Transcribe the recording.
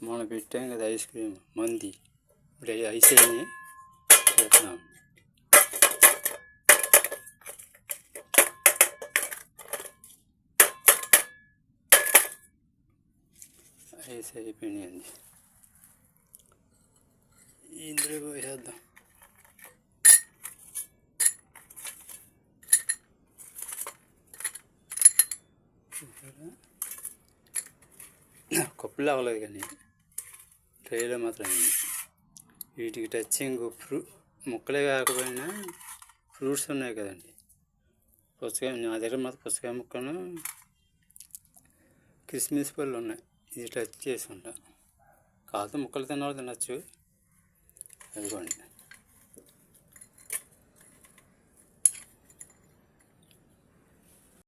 మనం పెట్టాం కదా ఐస్ క్రీమ్ మంది ఇప్పుడు ఐస్ అయినాయి చేస్తున్నాం. ఐస్ అయిపోయినాయండి. ఇందులో పోసేద్దాం. కప్పులు అవ్వలేదు కానీ ట్రైలో మాత్రం వీటికి టచింగ్ ముక్కలే కాకపోయినా ఫ్రూట్స్ ఉన్నాయి కదండి. పుచ్చకాయ నా దగ్గర మాత్రం పుచ్చకాయ ముక్కను కిస్మిస్ పళ్ళు ఉన్నాయి. ఇది టచ్ చేసి ఉంటా. కాదు ముక్కలు తిన్నవాళ్ళు తినచ్చు. అదిగోండి.